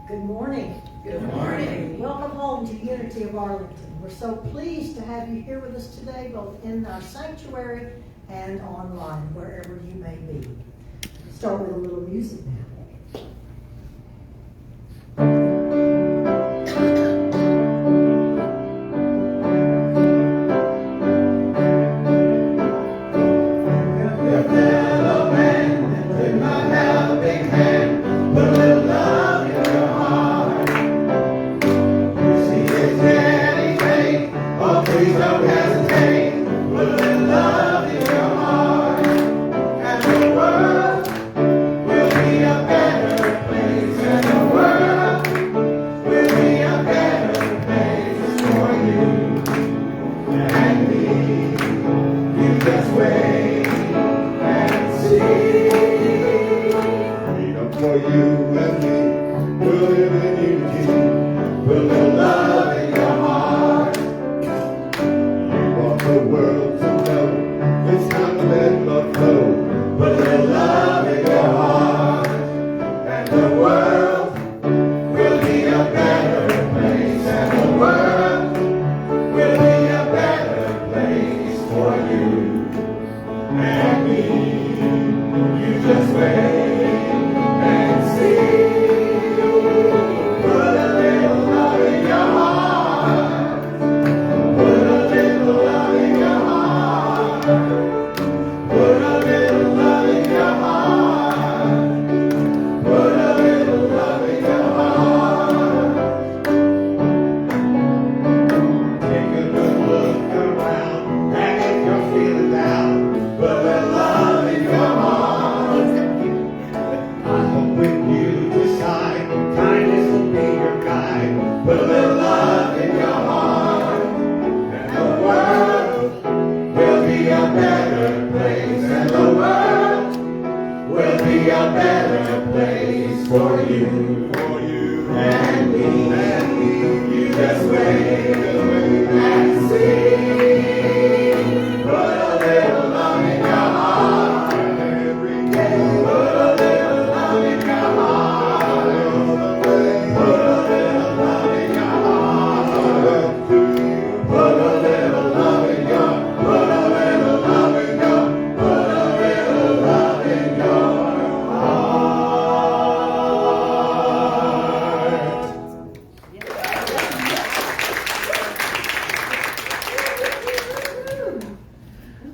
Good morning. Good morning. Welcome home to Unity of Arlington. We're so pleased to have you here with us today, both in our sanctuary and online, wherever you may be. Start with a little music now.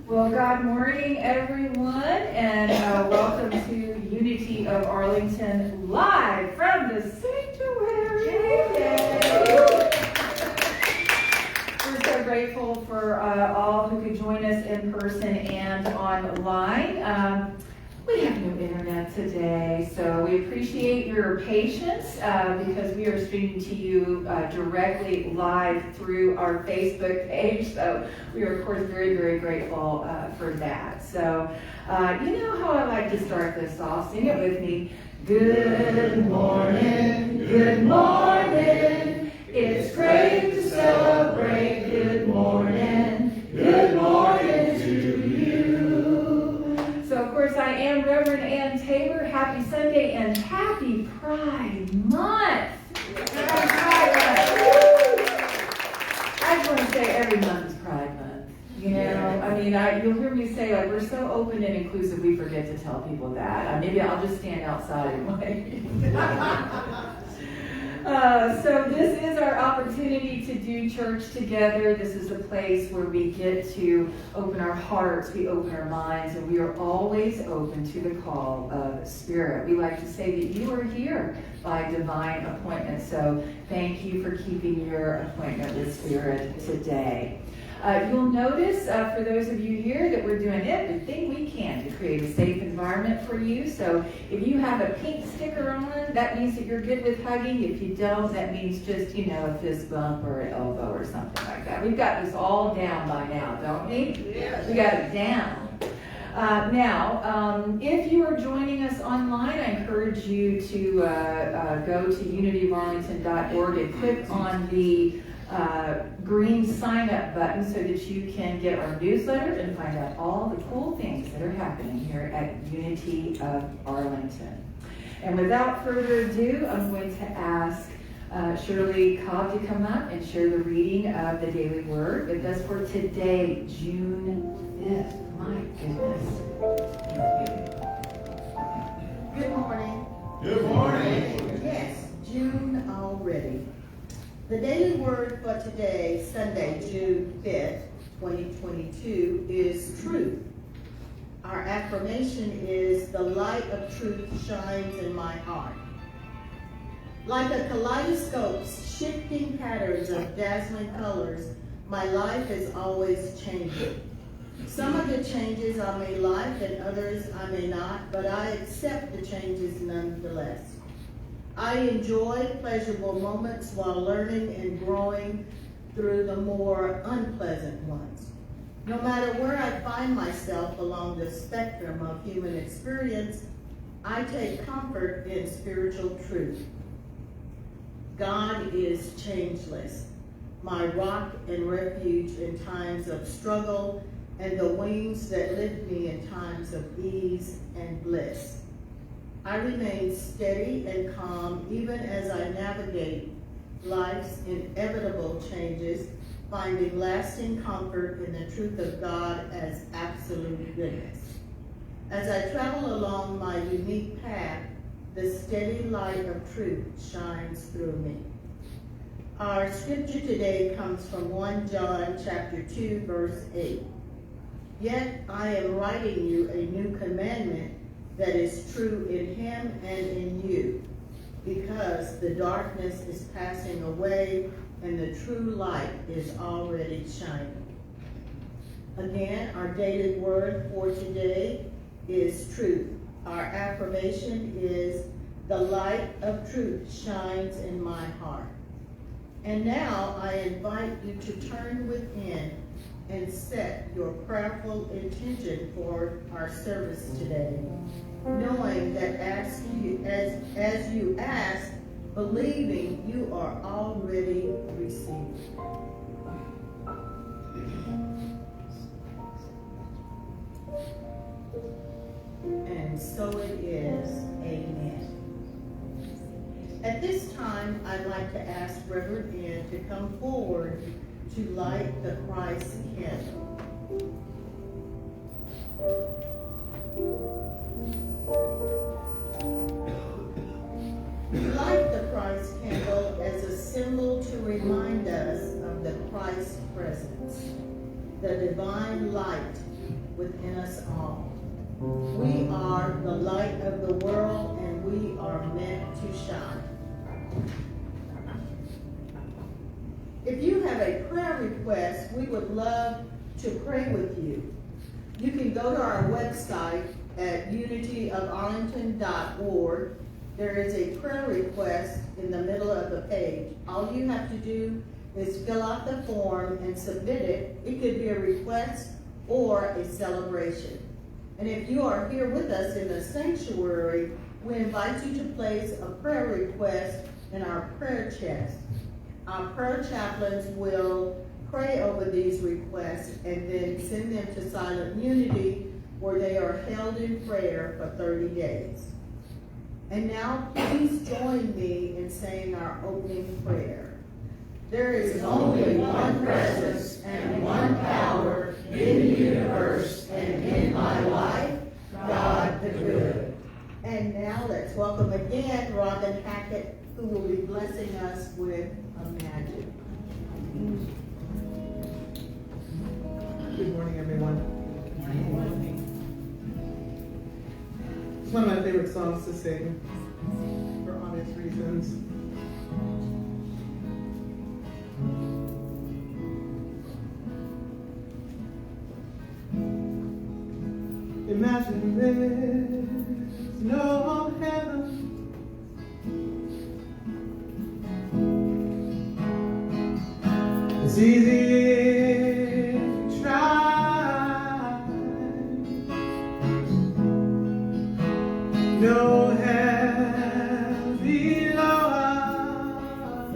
Well, good morning, everyone, and welcome to Unity of Arlington live from the sanctuary. We're so grateful for all who could join us in person and online. We have no internet today, so we appreciate your patience because we are streaming to you directly live through our Facebook page. So we are, of course, very, very grateful for that. So you know how I like to start this off. Sing it with me. Good morning, good morning. It's great to celebrate. Good morning to you. So, of course, I am Reverend Anne Tabor. Happy Sunday and happy Pride Month. Happy Pride Month. I just want to say every month is Pride Month. You know, I mean, you'll hear me say, like, we're so open and inclusive, we forget to tell people that. Maybe I'll just stand outside and wait. So this is our opportunity to do church together. This is a place where we get to open our hearts, we open our minds, and we are always open to the call of Spirit. We like to say that you are here by divine appointment. So thank you for keeping your appointment with Spirit today. You'll notice, for those of you here, that we're doing everything we can to create a safe environment for you. So if you have a pink sticker on, that means that you're good with hugging. If you don't, that means just, a fist bump or an elbow or something like that. We've got this all down by now, don't we? Yes. We got it down. Now, if you are joining us online, I encourage you to go to unityofarlington.org and click on the green sign up button so that you can get our newsletter and find out all the cool things that are happening here at Unity of Arlington. And without further ado, I'm going to ask Shirley Cobb to come up and share the reading of the Daily Word with us for today, June 5th. My goodness. Thank you. Good morning. Good morning. Yes, June already. The daily word for today, Sunday, June 5th, 2022, is truth. Our affirmation is, the light of truth shines in my heart. Like a kaleidoscope, shifting patterns of dazzling colors, my life is always changing. Some of the changes I may like and others I may not, but I accept the changes nonetheless. I enjoy pleasurable moments while learning and growing through the more unpleasant ones. No matter where I find myself along the spectrum of human experience, I take comfort in spiritual truth. God is changeless, my rock and refuge in times of struggle, and the wings that lift me in times of ease and bliss. I remain steady and calm even as I navigate life's inevitable changes, finding lasting comfort in the truth of God as absolute goodness. As I travel along my unique path, the steady light of truth shines through me. Our scripture today comes from 1 John chapter 2, verse 8. Yet I am writing you a new commandment that is true in him and in you, because the darkness is passing away and the true light is already shining. Again, our daily word for today is truth. Our affirmation is, the light of truth shines in my heart. And now I invite you to turn within and set your prayerful intention for our service today, knowing that as you ask, believing you are already received. And so it is. Amen. At this time, I'd like to ask Reverend Anne to come forward to light the Christ candle. Light the Christ candle as a symbol to remind us of the Christ presence, the divine light within us all. We are the light of the world, and we are meant to shine. If you have a prayer request, we would love to pray with you. You can go to our website at unityofarlington.org. There is a prayer request in the middle of the page. All you have to do is fill out the form and submit it. It could be a request or a celebration. And if you are here with us in the sanctuary, we invite you to place a prayer request in our prayer chest. Our prayer chaplains will pray over these requests and then send them to Silent Unity, where they are held in prayer for 30 days. And now please join me in saying our opening prayer. There is only one presence and one power in the universe and in my life, God the good. And now let's welcome again Robin Hackett, who will be blessing us with Imagine. Good morning, everyone. It's one of my favorite songs to sing, for obvious reasons. there's no heaven, it's easy if you try. No hell below us,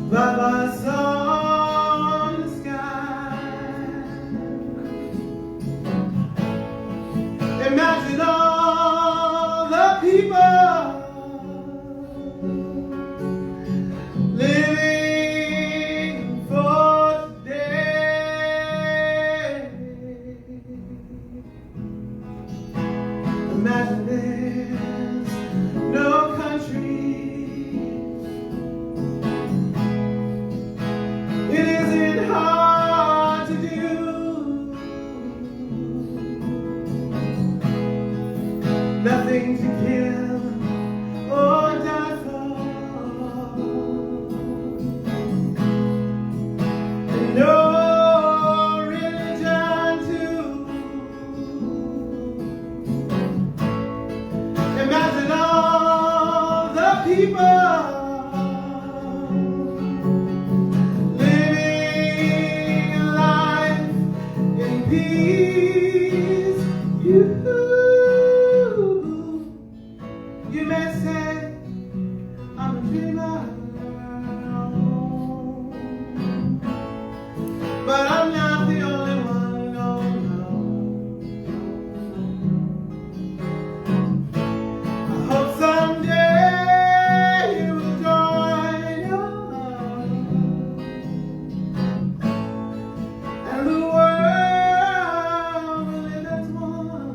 above us on the sky. Imagine all the people living for today. Imagine there's no countries. It isn't hard to do. Nothing to kill or die for, and no religion too. Imagine all the people living a life in peace. You may say I'm a dreamer, but I'm not the only one. No, no. I hope someday you will join us, and the world will live as one.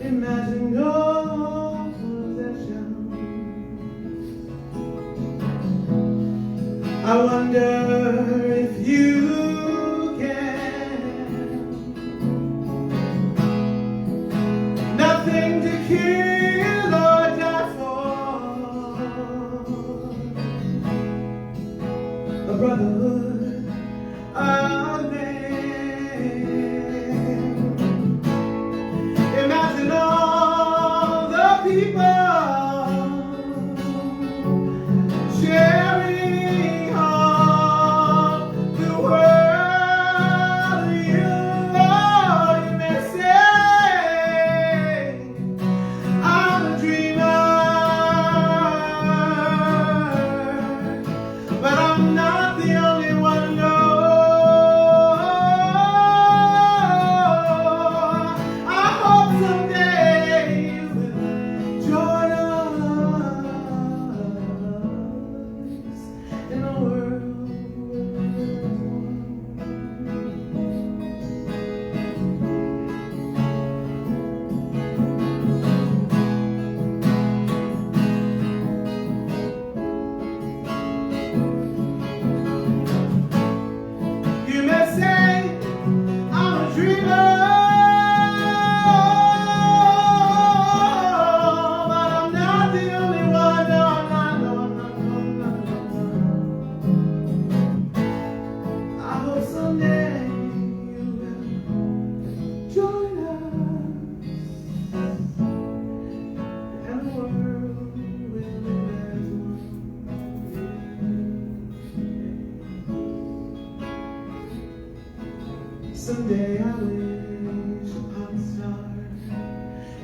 Imagine no possessions. I wonder if you can. Nothing to kill or die for. A brotherhood of man. Imagine all the people sharing all the world. You know, you may say I'm a dreamer, but I'm not the only one. No, I hope someday you will join us in a world where you may say I'm a dreamer, but I'm not the only one. No, no, no, no, no, no. I hope someday you will join us, and the world will live as one. Someday I wish upon a star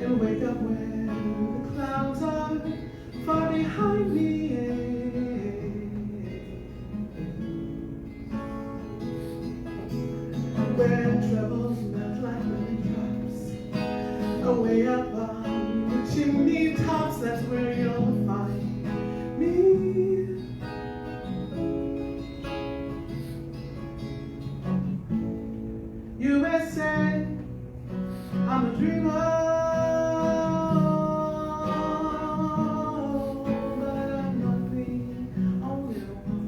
and wake up when the clouds are far behind me. Where troubles melt like raindrops away up on the chimney tops, that's where you'll find me. You may say I'm a dreamer, but I'm not the only one.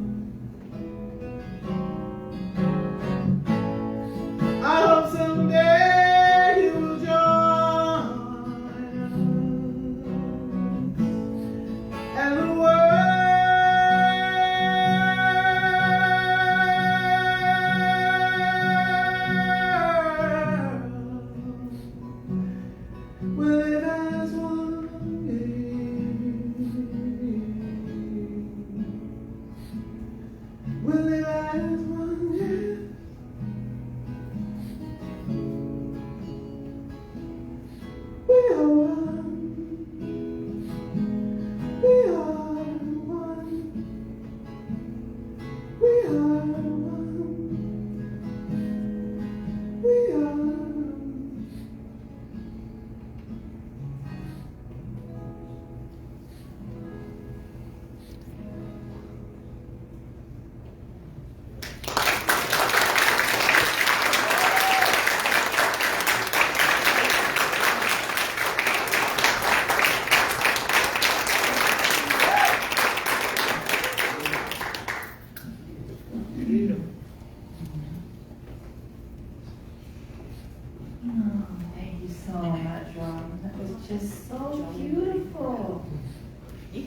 Oh, thank you so much, Robin. That was just so beautiful.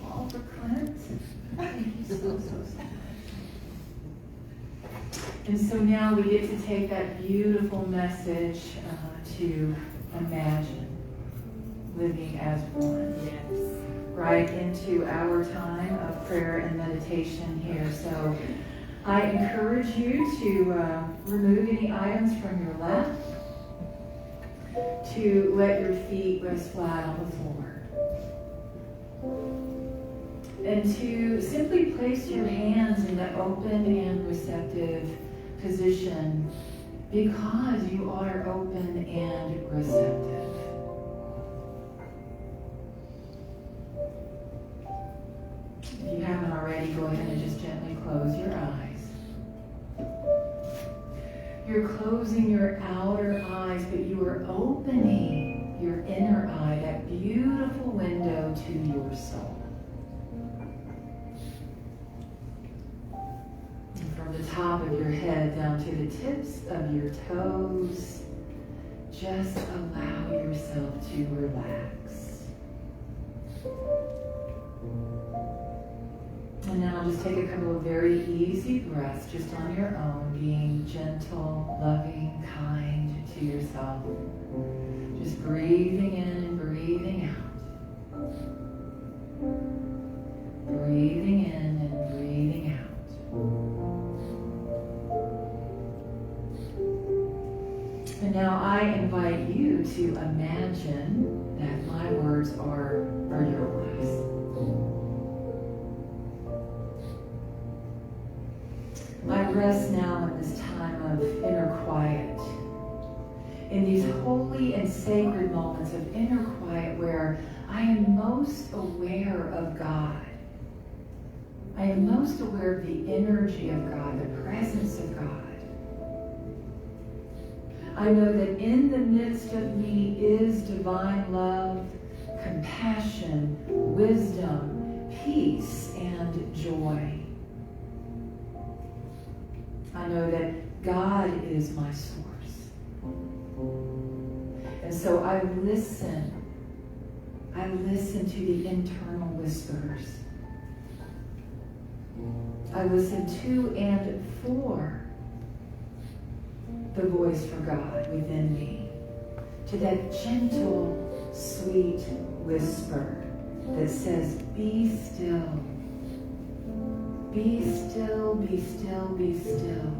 All for Clint. Thank you so much. And so now we get to take that beautiful message to imagine living as one. Yes. Right into our time of prayer and meditation here. So I encourage you to remove any items from your lap, to let your feet rest flat on the floor, and to simply place your hands in the open and receptive position because you are open and receptive. If you haven't already, go ahead and just gently close your eyes. You're closing your outer eyes, but you are opening your inner eye, that beautiful window to your soul. And from the top of your head down to the tips of your toes, just allow yourself to relax. And now just take a couple of very easy breaths just on your own, being gentle, loving, kind to yourself. Just breathing in and breathing out. Breathing in and breathing out. And now I invite you to imagine that my words are your words. I rest now in this time of inner quiet, in these holy and sacred moments of inner quiet where I am most aware of God. I am most aware of the energy of God, the presence of God. I know that in the midst of me is divine love, compassion, wisdom, peace, and joy. I know that God is my source. And so I listen to the internal whispers. I listen to and for the voice for God within me, to that gentle, sweet whisper that says, be still. Be still, be still, be still.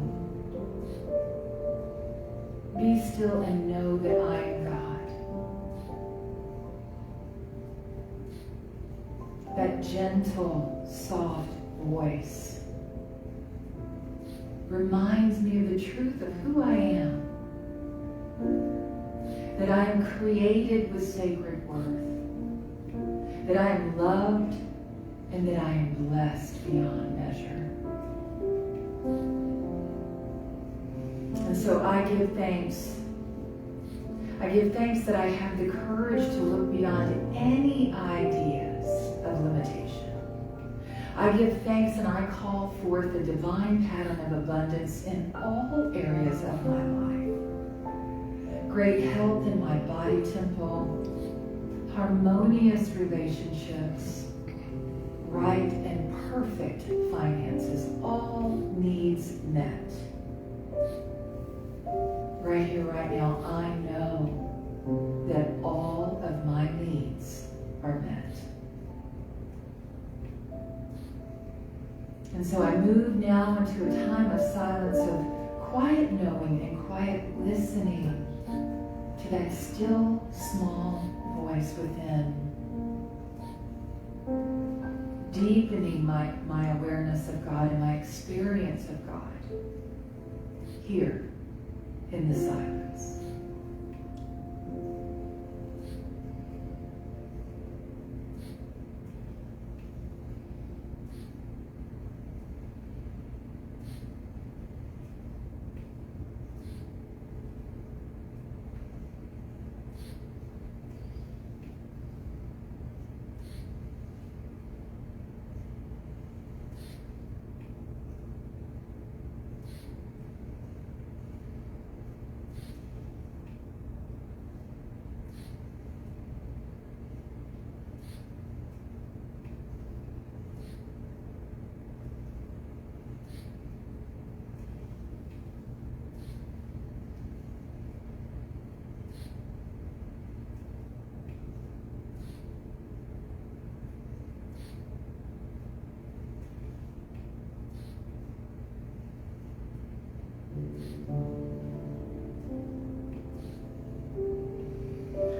Be still and know that I am God. That gentle, soft voice reminds me of the truth of who I am. That I am created with sacred worth. That I am loved and that I am blessed beyond measure. And so I give thanks. I give thanks that I have the courage to look beyond any ideas of limitation. I give thanks and I call forth the divine pattern of abundance in all areas of my life. Great health in my body temple, harmonious relationships, right and perfect finances, all needs met. Right here, right now, I know that all of my needs are met. And so I move now into a time of silence, of quiet knowing and quiet listening to that still, small voice within. Deepening my awareness of God and my experience of God here in the silence.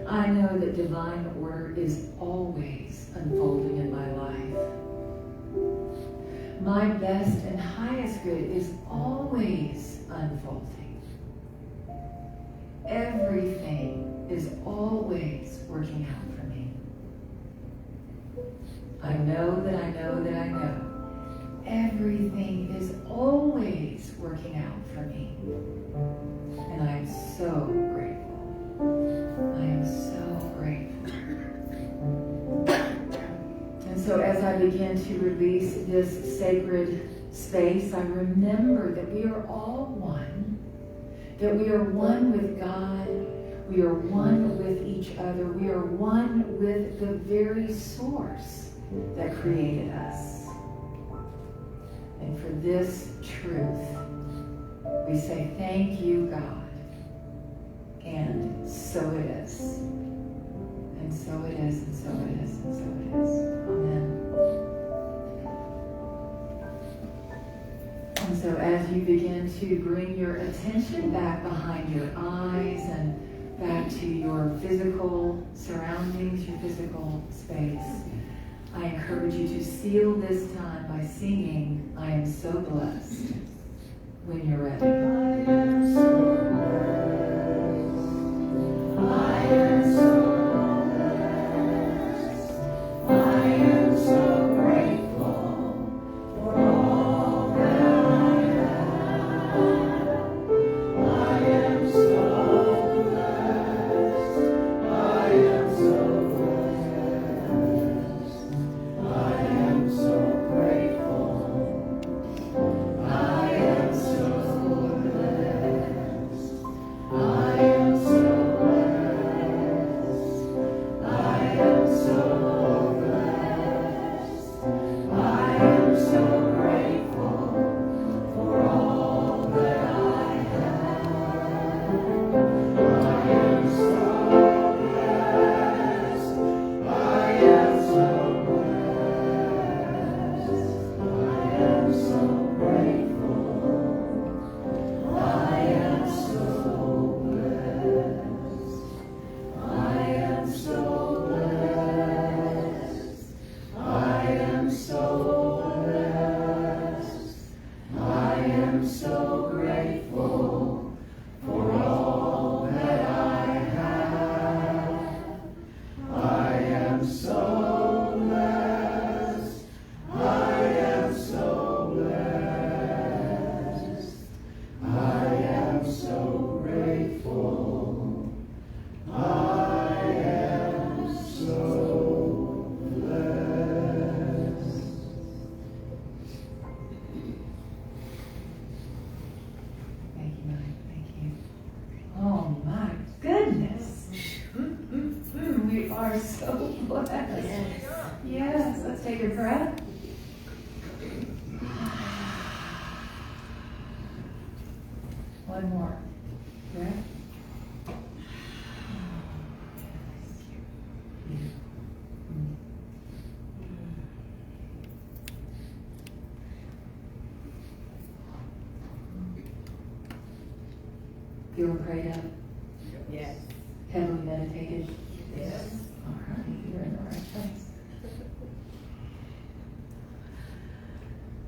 I know that divine order is always unfolding in my life. My best and highest good is always unfolding. Everything is always working out for me. I know that I know that I know. Everything is always working out for me. And I am so grateful. I am so grateful. And so as I begin to release this sacred space, I remember that we are all one. That we are one with God. We are one with each other. We are one with the very source that created us. And for this truth, we say, thank you, God. And so it is. And so it is, and so it is, and so it is. Amen. And so as you begin to bring your attention back behind your eyes and back to your physical surroundings, your physical space, I encourage you to seal this time by singing, I am so blessed, when you're ready. I am so blessed. I am so blessed. I am so grateful for all that I have. I am so blessed. I am so blessed. I am so grateful. I am so blessed. I am so blessed. I am so blessed. I am so grateful for all that I have. I am so blessed. I am so blessed. I am so grateful. I am so blessed. I am so blessed. I am so blessed. I am so grateful for all that I have. I am so blessed. I am so blessed. I am so grateful. I am so blessed. Thank you, Mike. Thank you. Oh my goodness. We are so blessed. Yes, let's take a breath. One more breath. Feeling prayed up? Yes. Heavily meditated? Yes. All right, you're in the right place.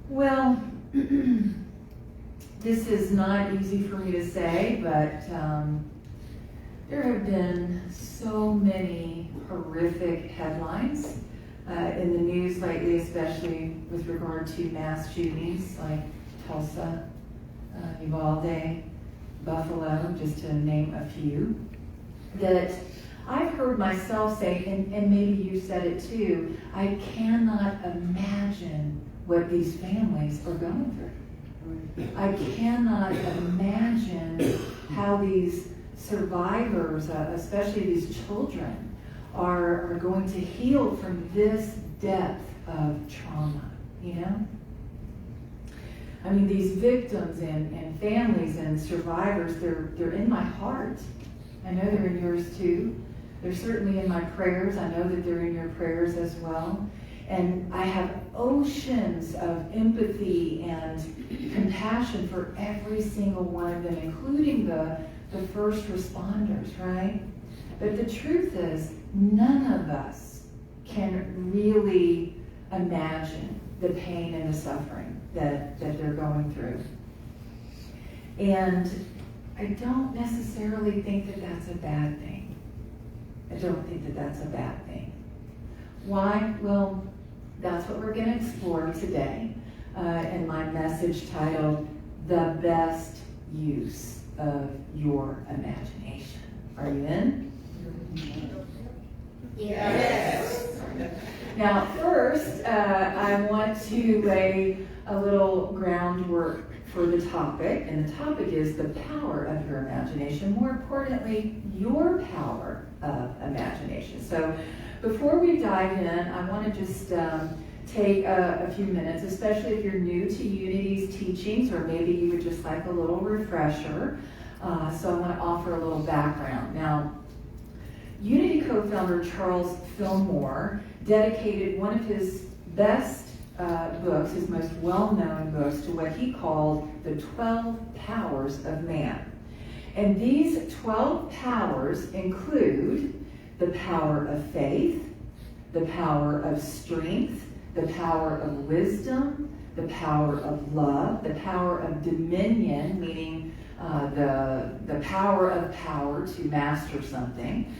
Well, this is not easy for me to say, but there have been so many horrific headlines in the news lately, especially with regard to mass shootings like Tulsa, Uvalde, Buffalo, just to name a few, that I've heard myself say, and maybe you said it too, I cannot imagine what these families are going through. I cannot imagine how these survivors, especially these children, are going to heal from this depth of trauma, you know? I mean, these victims and families and survivors, they're in my heart. I know they're in yours too. They're certainly in my prayers. I know that they're in your prayers as well. And I have oceans of empathy and compassion for every single one of them, including the the first responders, right? But the truth is, none of us can really imagine the pain and the suffering that they're going through. And I don't necessarily think that that's a bad thing. I don't think that that's a bad thing. Why? Well, that's what we're going to explore today in my message titled, The Best Use of Your Imagination. Are you in? Yes. Now, first, I want to lay a little groundwork for the topic, and the topic is the power of your imagination. More importantly, your power of imagination. So, before we dive in, I want to just take a few minutes, especially if you're new to Unity's teachings, or maybe you would just like a little refresher. So I want to offer a little background. Now, Unity co-founder Charles Fillmore dedicated one of his best books, his most well-known books, to what he called the 12 powers of man. And these 12 powers include the power of faith, the power of strength, the power of wisdom, the power of love, the power of dominion, meaning the power of power to master something,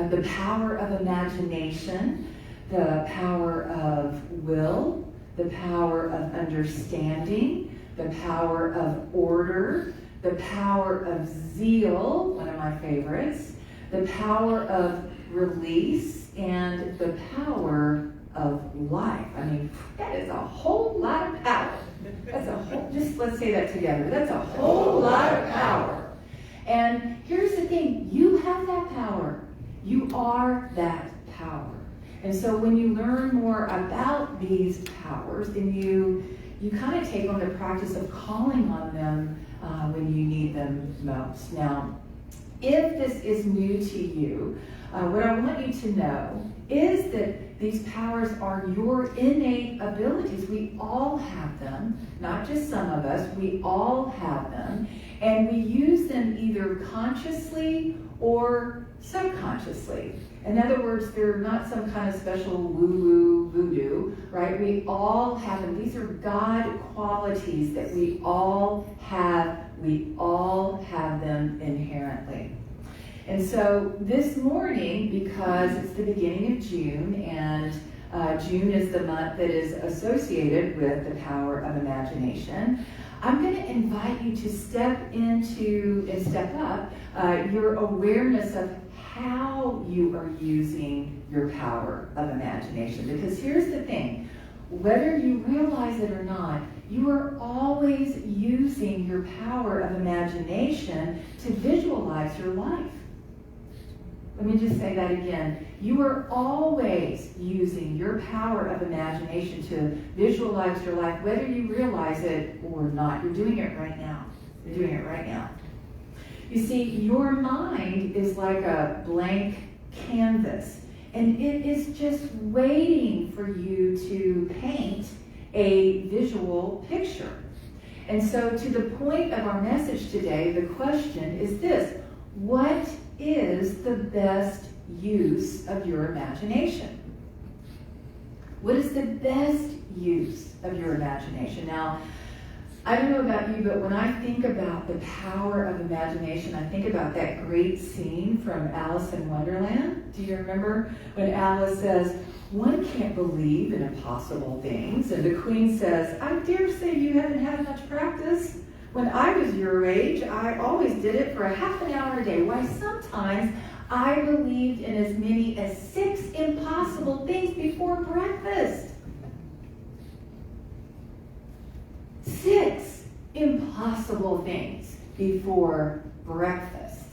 the power of imagination, the power of will, the power of understanding, the power of order, the power of zeal, one of my favorites, the power of release, and the power of life. I mean, that is a whole lot of power. That's a whole, just let's say that together. That's a whole lot of power. And here's the thing, you have that power. You are that power. And so when you learn more about these powers, then you kind of take on the practice of calling on them when you need them most. Now, if this is new to you, what I want you to know is that these powers are your innate abilities. We all have them, not just some of us, we all have them, and we use them either consciously or subconsciously. In other words, they're not some kind of special woo-woo voodoo, right? We all have them. These are God qualities that we all have. We all have them inherently. And so this morning, because it's the beginning of June, and June is the month that is associated with the power of imagination, I'm going to invite you to step into and step up your awareness of how you are using your power of imagination. Because here's the thing, whether you realize it or not, you are always using your power of imagination to visualize your life. Let me just say that again. You are always using your power of imagination to visualize your life, whether you realize it or not. You're doing it right now. You're doing it right now. You see, your mind is like a blank canvas, and it is just waiting for you to paint a visual picture. And so to the point of our message today, the question is this: what is the best use of your imagination? What is the best use of your imagination? Now, I don't know about you, but when I think about the power of imagination, I think about that great scene from Alice in Wonderland. Do you remember when Alice says, "One can't believe in impossible things," and the Queen says, "I dare say you haven't had much practice. When I was your age, I always did it for a half an hour a day. Why, sometimes I believed in as many as 6 impossible things before breakfast." 6 impossible things before breakfast.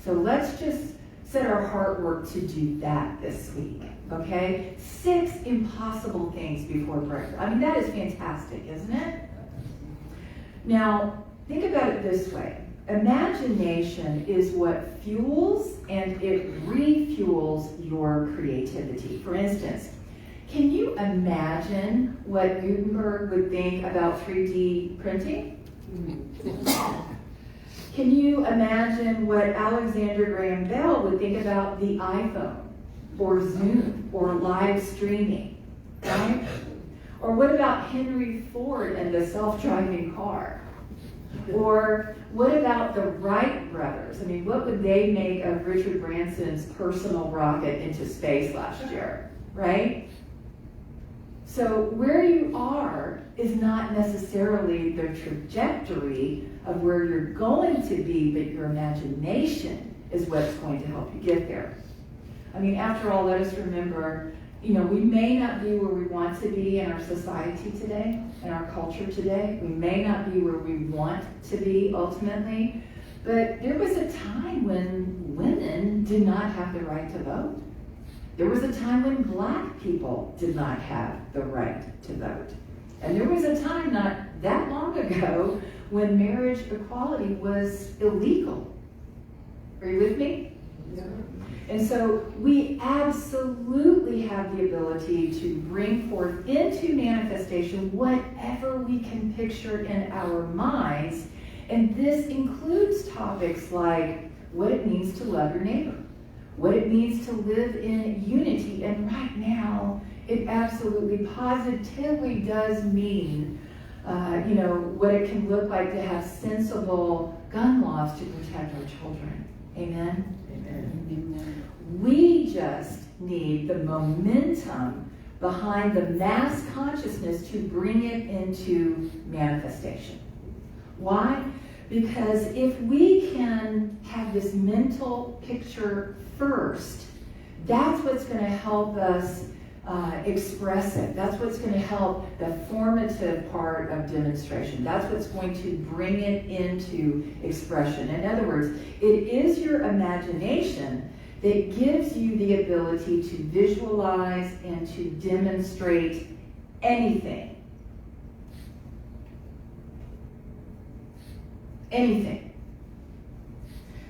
So let's just set our heart work to do that this week, okay? 6 impossible things before breakfast. I mean, that is fantastic, isn't it? Now, think about it this way. Imagination is what fuels and it refuels your creativity. For instance, can you imagine what Gutenberg would think about 3D printing? Can you imagine what Alexander Graham Bell would think about the iPhone or Zoom or live streaming, right? Or what about Henry Ford and the self-driving car? Or what about the Wright brothers? I mean, what would they make of Richard Branson's personal rocket into space last year, right? So where you are is not necessarily the trajectory of where you're going to be, but your imagination is what's going to help you get there. I mean, after all, let us remember, we may not be where we want to be in our society today, in our culture today. We may not be where we want to be ultimately, but there was a time when women did not have the right to vote. There was a time when black people did not have the right to vote. And there was a time not that long ago when marriage equality was illegal. Are you with me? Yeah. And so we absolutely have the ability to bring forth into manifestation whatever we can picture in our minds. And this includes topics like what it means to love your neighbor, what it means to live in unity. And right now, it absolutely positively does mean, what it can look like to have sensible gun laws to protect our children. Amen? Amen. We just need the momentum behind the mass consciousness to bring it into manifestation. Why? Because if we can have this mental picture first, that's what's going to help us express it. That's what's going to help the formative part of demonstration. That's what's going to bring it into expression. In other words, it is your imagination that gives you the ability to visualize and to demonstrate anything. Anything.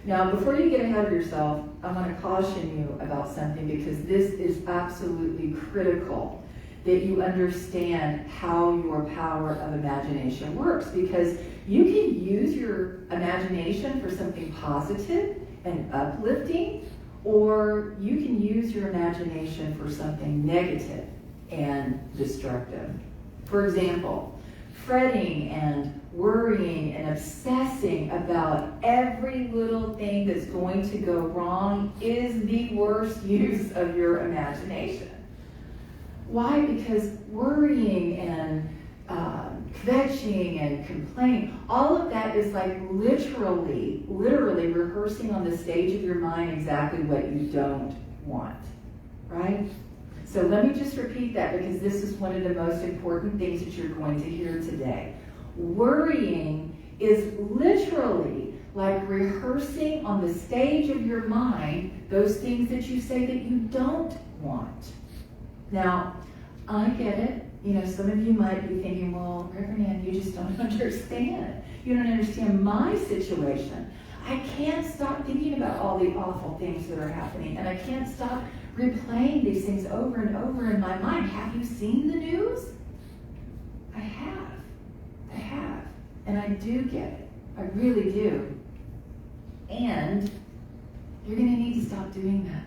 Now, before you get ahead of yourself, I want to caution you about something, because this is absolutely critical that you understand how your power of imagination works, because you can use your imagination for something positive and uplifting, or you can use your imagination for something negative and destructive. For example, fretting and worrying and obsessing about every little thing that's going to go wrong is the worst use of your imagination. Why? Because worrying and kvetching and complaining, all of that is like literally rehearsing on the stage of your mind exactly what you don't want, right? So let me just repeat that, because this is one of the most important things that you're going to hear today. Worrying is literally like rehearsing on the stage of your mind those things that you say that you don't want. Now, I get it. Some of you might be thinking, well, Reverend Anne, you just don't understand. You don't understand my situation. I can't stop thinking about all the awful things that are happening, and I can't stop replaying these things over and over in my mind. Have you seen the news? I have. And I do get it. I really do. And you're going to need to stop doing that.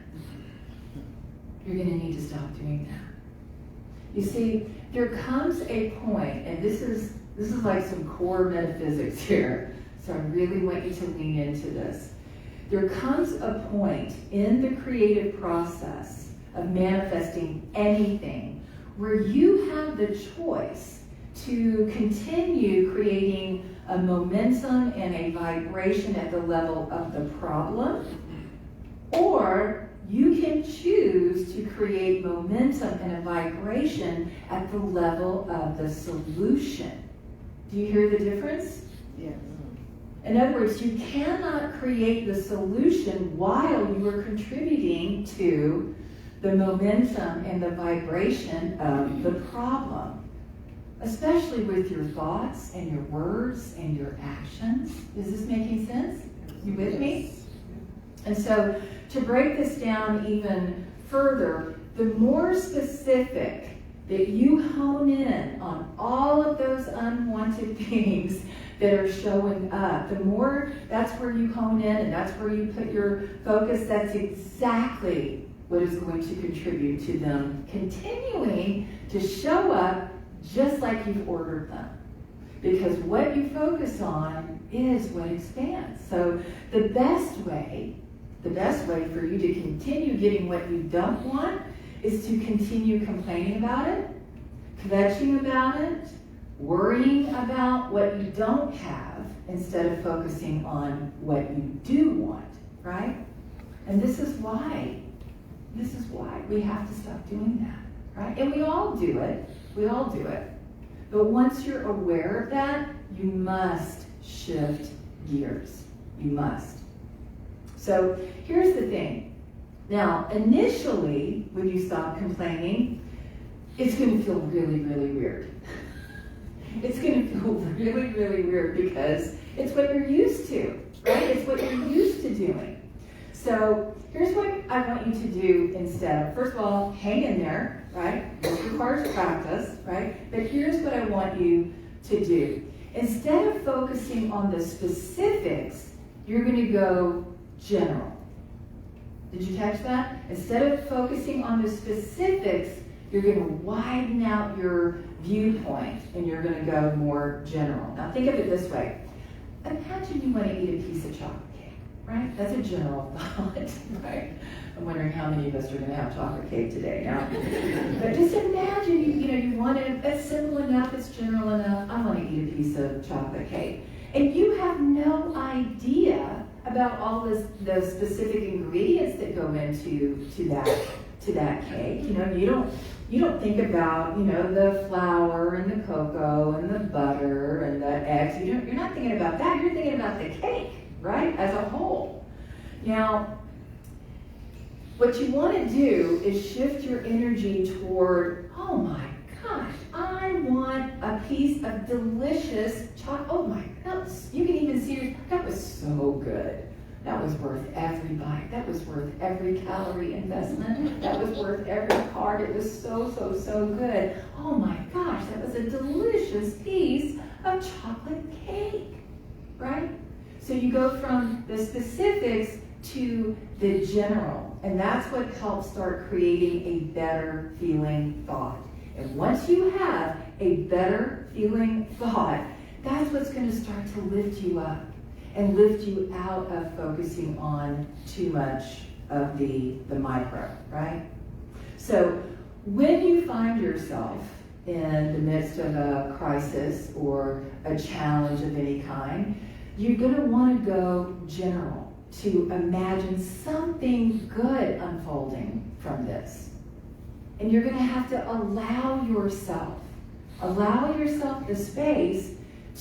You're going to need to stop doing that. You see, there comes a point, and this is like some core metaphysics here, so I really want you to lean into this. There comes a point in the creative process of manifesting anything where you have the choice to continue creating a momentum and a vibration at the level of the problem, or you can choose to create momentum and a vibration at the level of the solution. Do you hear the difference? Yes. In other words, you cannot create the solution while you are contributing to the momentum and the vibration of the problem, especially with your thoughts and your words and your actions. Is this making sense? You with me? And so, to break this down even further, the more specific that you hone in on all of those unwanted things that are showing up, the more that's where you hone in and that's where you put your focus, that's exactly what is going to contribute to them continuing to show up just like you've ordered them. Because what you focus on is what expands. So the best way for you to continue getting what you don't want is to continue complaining about it, kvetching about it, worrying about what you don't have instead of focusing on what you do want, right? And this is why we have to stop doing that, right? And we all do it. But once you're aware of that, you must shift gears. You must. So here's the thing. Now, initially, when you stop complaining, it's going to feel really, really weird. It's going to feel really, really weird because it's what you're used to, right? It's what you're used to doing. So here's what I want you to do instead. First of all, hang in there, right? This requires practice, right? But here's what I want you to do. Instead of focusing on the specifics, you're going to go general. Did you catch that? Instead of focusing on the specifics, you're going to widen out your viewpoint and you're going to go more general. Now think of it this way. Imagine you want to eat a piece of chocolate cake, right? That's a general thought, right? I'm wondering how many of us are going to have chocolate cake today now. But just imagine, you want it, it's simple enough, it's general enough. I want to eat a piece of chocolate cake. And you have no idea about all the specific ingredients that go into that cake. You don't think about, the flour and the cocoa and the butter and the eggs. You're not thinking about that. You're thinking about the cake, right, as a whole. Now, what you want to do is shift your energy toward, oh my gosh, I want a piece of delicious chocolate. Oh my goodness, you can even see, that was so good. That was worth every bite. That was worth every calorie investment. That was worth every card. It was so good. Oh my gosh, that was a delicious piece of chocolate cake, right? So you go from the specifics to the general, and that's what helps start creating a better feeling thought. And once you have a better feeling thought, that's what's going to start to lift you up and lift you out of focusing on too much of the micro, right? So when you find yourself in the midst of a crisis or a challenge of any kind, you're going to want to go general, to imagine something good unfolding from this. And you're going to have to allow yourself the space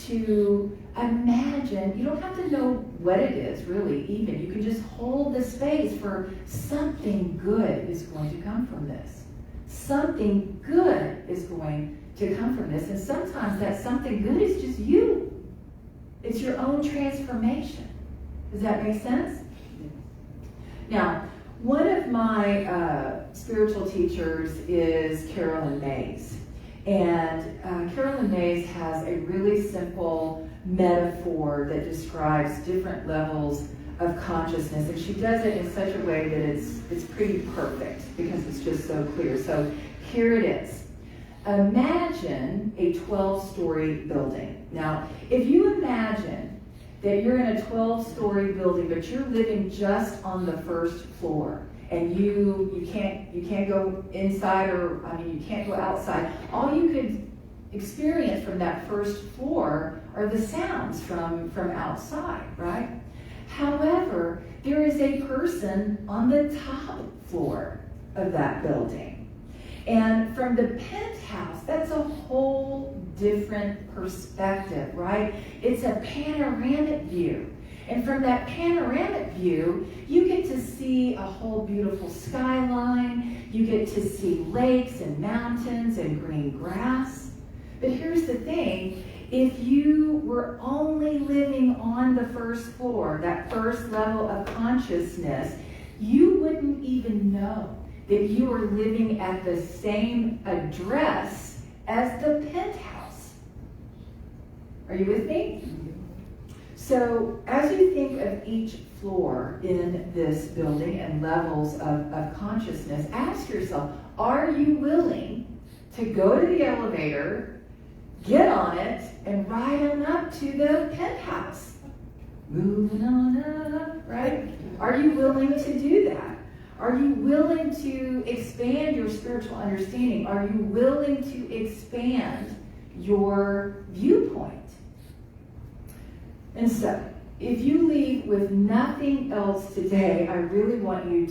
to imagine. You don't have to know what it is, really, even. You can just hold the space for something good is going to come from this. Something good is going to come from this. And sometimes that something good is just you. It's your own transformation. Does that make sense? Now, one of my spiritual teachers is Carolyn Mays. And Carolyn Mays has a really simple metaphor that describes different levels of consciousness. And she does it in such a way that it's pretty perfect because it's just so clear. So here it is. Imagine a 12-story building. Now, if you imagine that you're in a 12-story building, but you're living just on the first floor, and you can't go inside, or you can't go outside. All you could experience from that first floor are the sounds from outside, right? However, there is a person on the top floor of that building. And from the penthouse, that's a whole different perspective, right? It's a panoramic view. And from that panoramic view, you get to see a whole beautiful skyline. You get to see lakes and mountains and green grass. But here's the thing. If you were only living on the first floor, that first level of consciousness, you wouldn't even know that you were living at the same address as the penthouse. Are you with me? So as you think of each floor in this building and levels of consciousness, ask yourself, are you willing to go to the elevator, get on it, and ride on up to the penthouse? Moving on up, right? Are you willing to do that? Are you willing to expand your spiritual understanding? Are you willing to expand your viewpoint? And so, if you leave with nothing else today, I really want you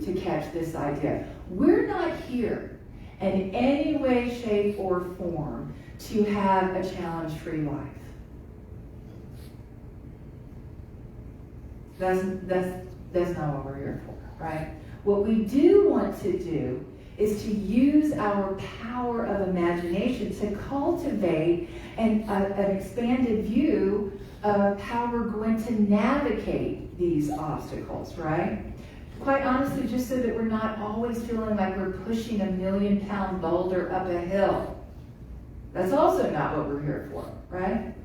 to catch this idea. We're not here in any way, shape, or form to have a challenge-free life. That's not what we're here for, right? What we do want to do is to use our power of imagination to cultivate an expanded view of how we're going to navigate these obstacles, right? Quite honestly, just so that we're not always feeling like we're pushing a 1,000,000-pound boulder up a hill. That's also not what we're here for, right?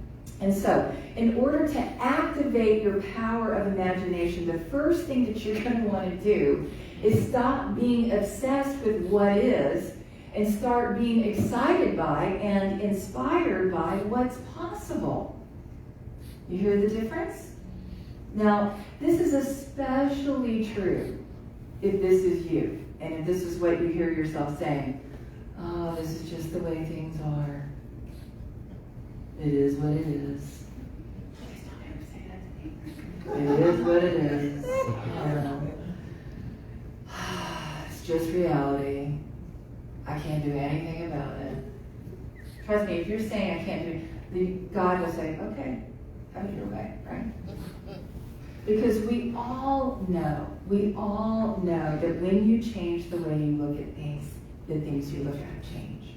And so, in order to activate your power of imagination, the first thing that you're going to want to do is stop being obsessed with what is and start being excited by and inspired by what's possible. You hear the difference? Now, this is especially true if this is you, and if this is what you hear yourself saying, oh, this is just the way things are. It is what it is. Please don't ever say that to me. It is what it is. It's just reality. I can't do anything about it. Trust me, if you're saying I can't do, God will say, okay, have it your way, right? Because we all know that when you change the way you look at things, the things you look at change.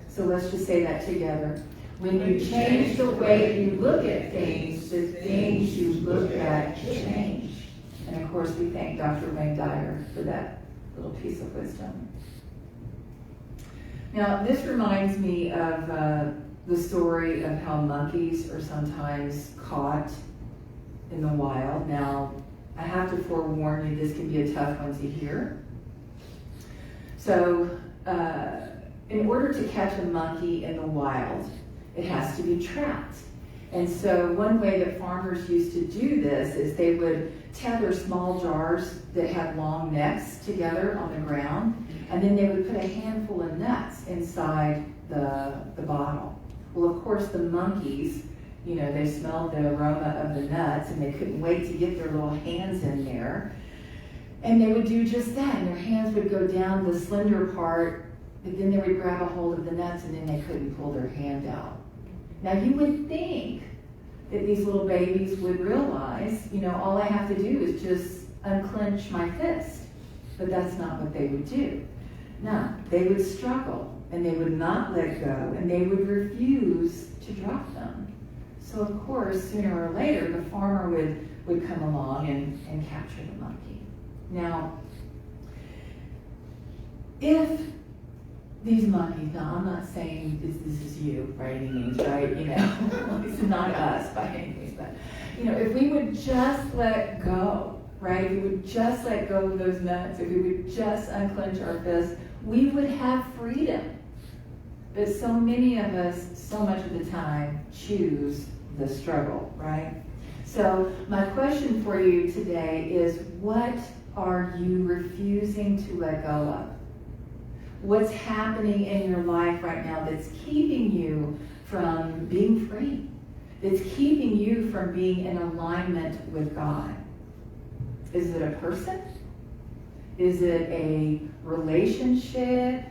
So let's just say that together. When you change the way you look at things, the things you look at change. And of course, we thank Dr. Wayne Dyer for that little piece of wisdom. Now, this reminds me of the story of how monkeys are sometimes caught in the wild. Now, I have to forewarn you, this can be a tough one to hear. So, in order to catch a monkey in the wild, it has to be trapped. And so one way that farmers used to do this is they would tether small jars that had long necks together on the ground, and then they would put a handful of nuts inside the bottle. Well, of course, the monkeys, you know, they smelled the aroma of the nuts, and they couldn't wait to get their little hands in there. And they would do just that, and their hands would go down the slender part, but then they would grab a hold of the nuts, and then they couldn't pull their hand out. Now, you would think that these little babies would realize, you know, all I have to do is just unclench my fist. But that's not what they would do. No, they would struggle, and they would not let go, and they would refuse to drop them. So, of course, sooner or later, the farmer would come along and capture the monkey. Now, if these monkeys, now I'm not saying this is you by any means, right? You know, it's not us by any means, but, you know, if we would just let go, right? If we would just let go of those nuts, if we would just unclench our fists, we would have freedom. But so many of us, so much of the time, choose the struggle, right? So my question for you today is, what are you refusing to let go of? What's happening in your life right now that's keeping you from being free? That's keeping you from being in alignment with God? Is it a person? Is it a relationship?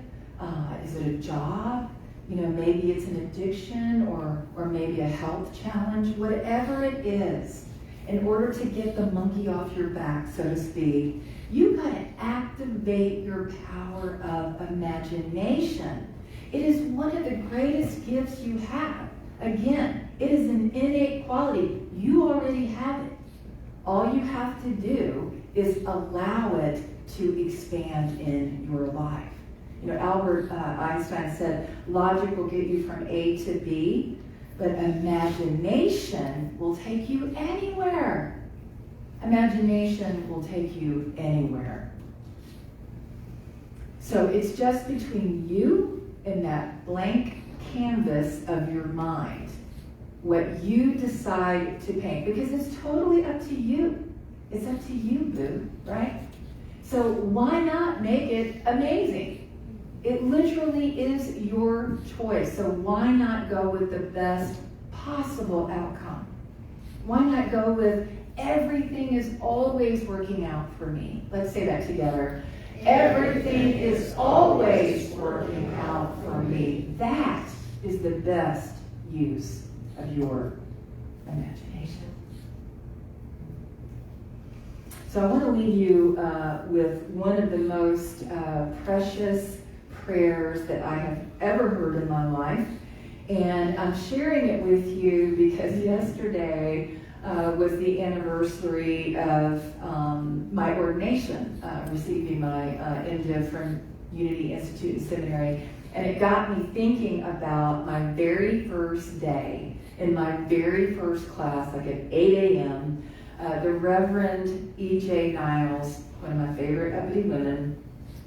Is it a job? You know, maybe it's an addiction or maybe a health challenge. Whatever it is, in order to get the monkey off your back, so to speak, you've got to activate your power of imagination. It is one of the greatest gifts you have. Again, it is an innate quality. You already have it. All you have to do is allow it to expand in your life. You know, Albert Einstein said, logic will get you from A to B, but but imagination will take you anywhere. Imagination will take you anywhere. So it's just between you and that blank canvas of your mind, what you decide to paint, because it's totally up to you. It's up to you, boo, right? So why not make it amazing? It literally is your choice. So why not go with the best possible outcome? Why not go with everything is always working out for me? Let's say that together. Everything is always working out for me. That is the best use of your imagination. So I want to leave you with one of the most precious prayers that I have ever heard in my life. And I'm sharing it with you because yesterday was the anniversary of my ordination, receiving my MDiv from Unity Institute and Seminary. And it got me thinking about my very first day in my very first class, like at 8 a.m., the Reverend E.J. Niles, one of my favorite uppity women,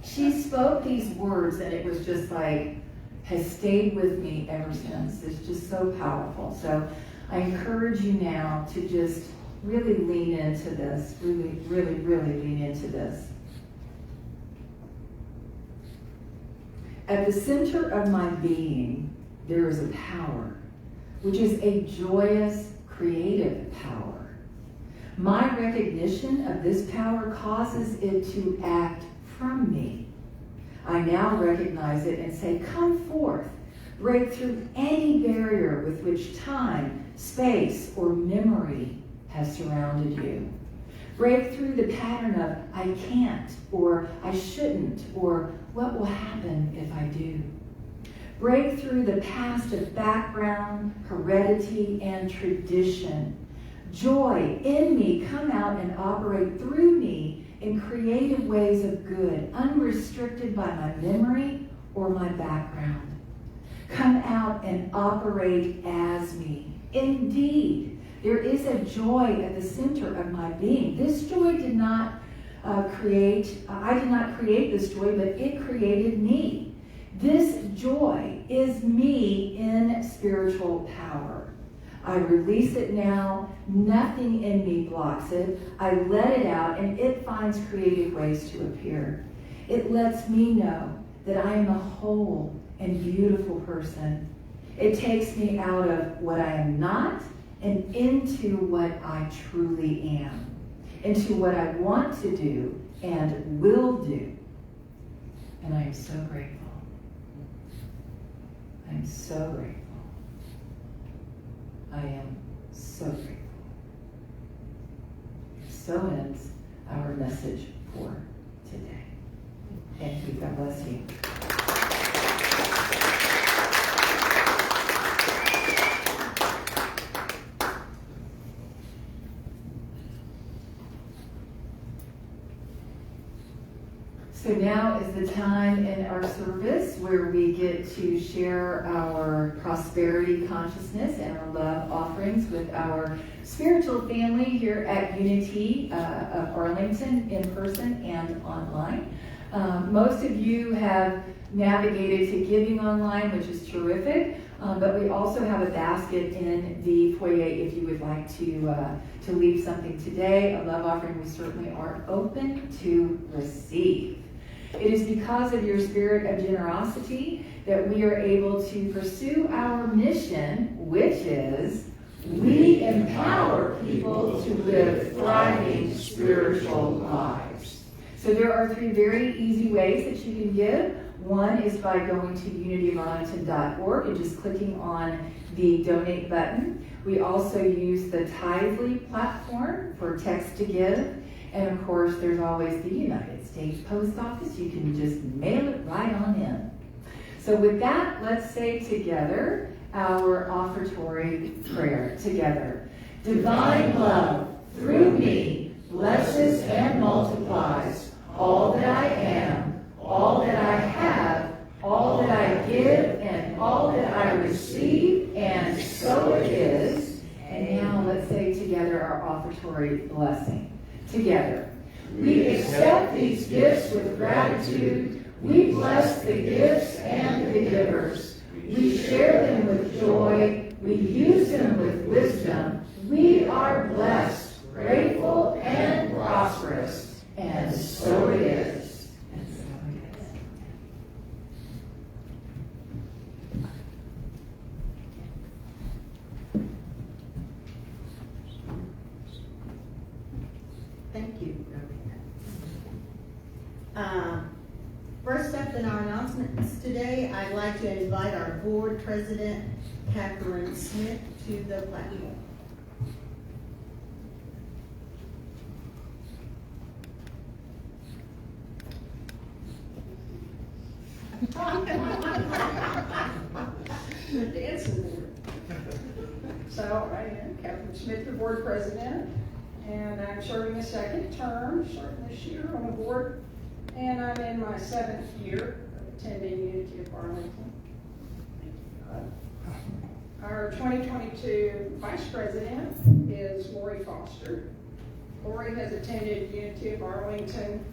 she spoke these words and it was just like, has stayed with me ever since. It's just so powerful. So I encourage you now to just really lean into this, really, really, really lean into this. At the center of my being, there is a power, which is a joyous, creative power. My recognition of this power causes it to act from me. I now recognize it and say, come forth, break through any barrier with which time, space, or memory has surrounded you. Break through the pattern of I can't, or I shouldn't, or what will happen if I do. Break through the past of background, heredity, and tradition. Joy in me come out and operate through me in creative ways of good, unrestricted by my memory or my background. Come out and operate as me. Indeed, there is a joy at the center of my being. This joy I did not create this joy, but it created me. This joy is me in spiritual power. I release it now. Nothing in me blocks it. I let it out, and it finds creative ways to appear. It lets me know that I am a whole and beautiful person. It takes me out of what I am not and into what I truly am, into what I want to do and will do. And I am so grateful. I am so grateful. I am so grateful. So ends our message for today. Thank you. God bless you. So now is the time in our service where we get to share our prosperity consciousness and our love offerings with our spiritual family here at Unity of Arlington, in person and online. Most of you have navigated to giving online, which is terrific, but we also have a basket in the foyer if you would like to leave something today, a love offering. We certainly are open to receive. It is because of your spirit of generosity that we are able to pursue our mission, which is we empower people to live thriving spiritual lives. So there are 3 very easy ways that you can give. One is by going to unityofarlington.org and just clicking on the donate button. We also use the Tithely platform for text to give. And of course, there's always the United States Post Office. You can just mail it right on in. So with that, let's say together our offertory prayer together. Divine love through me blesses and multiplies all that I am, all that I have, all that I give, and all that I receive, and so offertory blessing. Together. We accept these gifts with gratitude. We bless the gifts and the givers. We share them with joy. We use them with wisdom. We are blessed, grateful, and prosperous. And so it is. And so it is. Thank you, Reverend Anne. First up in our announcements today, I'd like to invite our board president, Catherine Smith, to the platform. Dancing board. So I am Catherine Smith, the board president, and I'm serving a second term, starting this year on the board, and I'm in my 7th year of attending Unity of Arlington. Our 2022 vice president is Lori Foster. Lori has attended Unity of Arlington.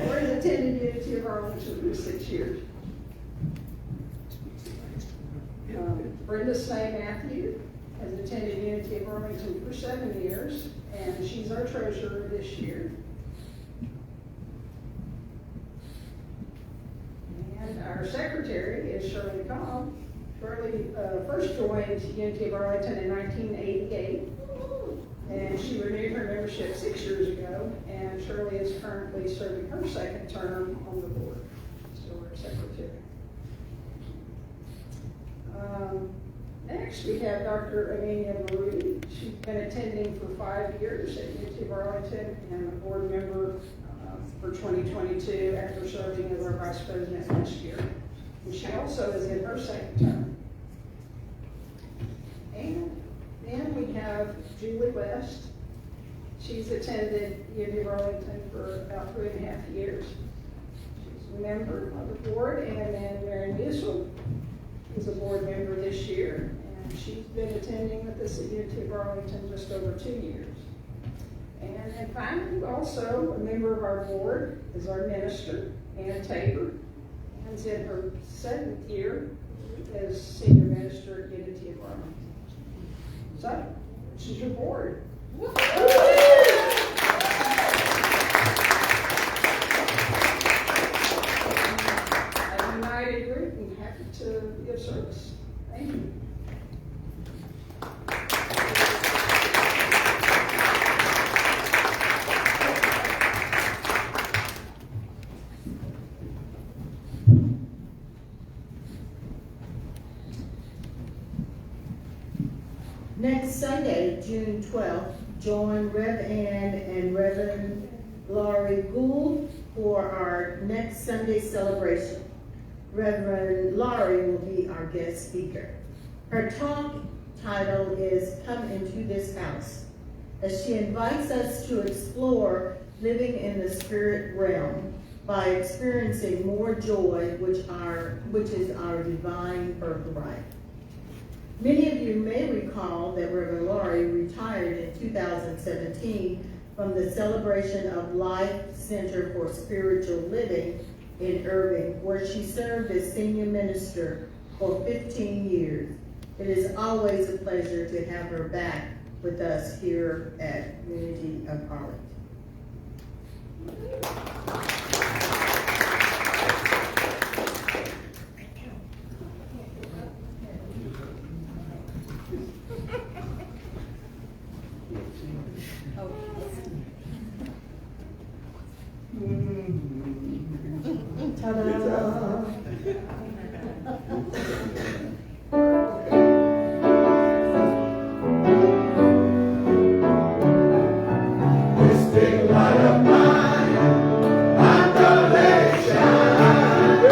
Lori attended Unity of Arlington for 6 years. Brenda Slay Matthew has attended Unity of Arlington for 7 years, and she's our treasurer this year. And our secretary is Shirley Cobb. Shirley first joined Unity of Arlington in 1988, and she renewed her membership 6 years ago, and Shirley is currently serving her second term on the board. So our secretary. Next, we have Dr. Amania Marie. She's been attending for 5 years at Unity of Arlington and a board member for 2022 after serving as our vice president last year. And she also is in her second term. And then we have Julie West. She's attended Unity of Arlington for about 3.5 years. She's a member of the board, and then Mary Musil is a board member this year, and she's been attending with us at Unity of Arlington just over 2 years. And then finally, also a member of our board is our minister, Anne Tabor. Anne's in her 7th year as senior minister at Unity of Arlington. So, this is your board. A united group and happy to give service. Thank you. Next Sunday, June 12th, join Rev Anne and Reverend Laurie Gould for our next Sunday celebration. Reverend Laurie will be our guest speaker. Her talk title is Come Into This House, as she invites us to explore living in the spirit realm by experiencing more joy, which is our divine birthright. Many of you may recall that Reverend Laurie retired in 2017 from the Celebration of Life Center for Spiritual Living in Irving, where she served as senior minister for 15 years. It is always a pleasure to have her back with us here at Unity of Arlington. Ta-da! This big light of mine, I'm gonna let it shine.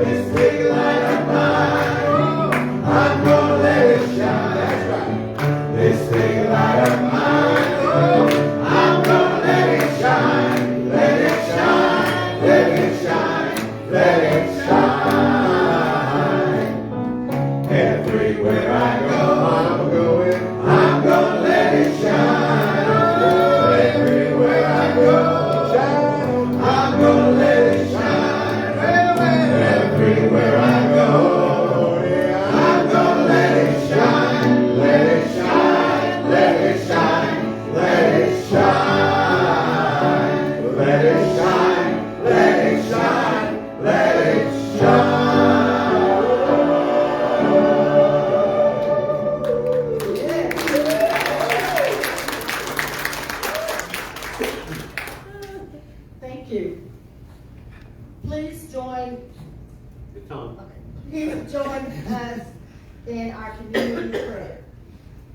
This big light of mine, I'm gonna let it shine. That's right. This big light of mine, I'm gonna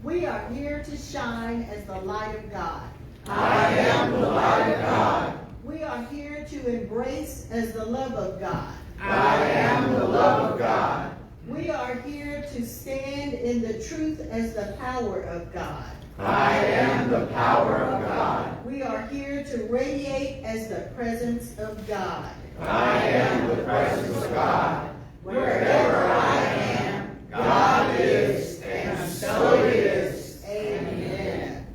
We are here to shine as the light of God. I am the light of God. We are here to embrace as the love of God. I am the love of God. We are here to stand in the truth as the power of God. I am the power of God. We are here to radiate as the presence of God. I am the presence of God. Wherever I am, God is, and so it is. Amen.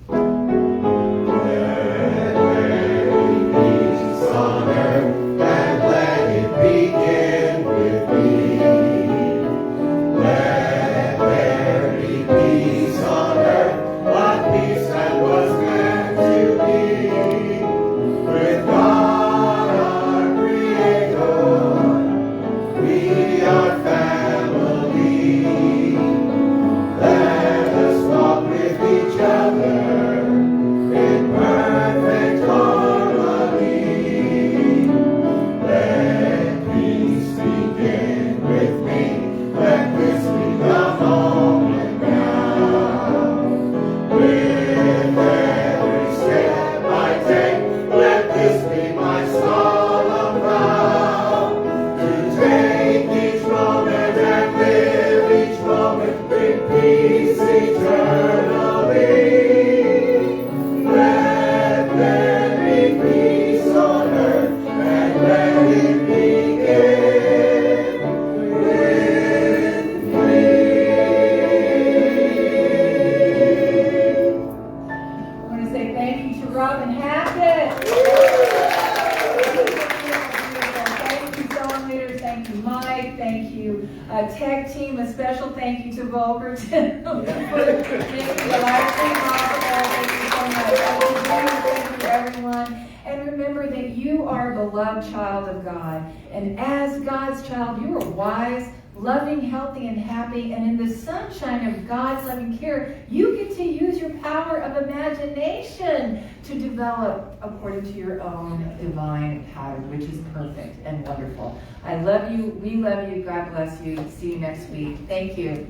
Let there be peace on earth, and let it begin with me. Let there be peace on earth, what peace that was meant to be. With God our Creator, we are family. Let us walk with each other in perfect harmony. Let peace begin with me. Let this be the moment now. With every step I take, let this be my solemn vow. To take each moment and live each moment in peace eternally. Let there be peace on earth, and let it begin with I want to say thank you to Robin Hackett. Thank you, song leaders. Thank you, Mike. Thank you, tech team. A special thank you to Volkerton for making the live stream possible. Thank you so much. Thank you, everyone. And remember that you are a beloved child of God. And as God's child, you are wise, loving, healthy, and happy. And in the sunshine of God's loving care, you get to use your power of imagination to develop according to your own divine pattern, which is perfect and wonderful. I love you. We love you. God bless you. See you next week. Thank you.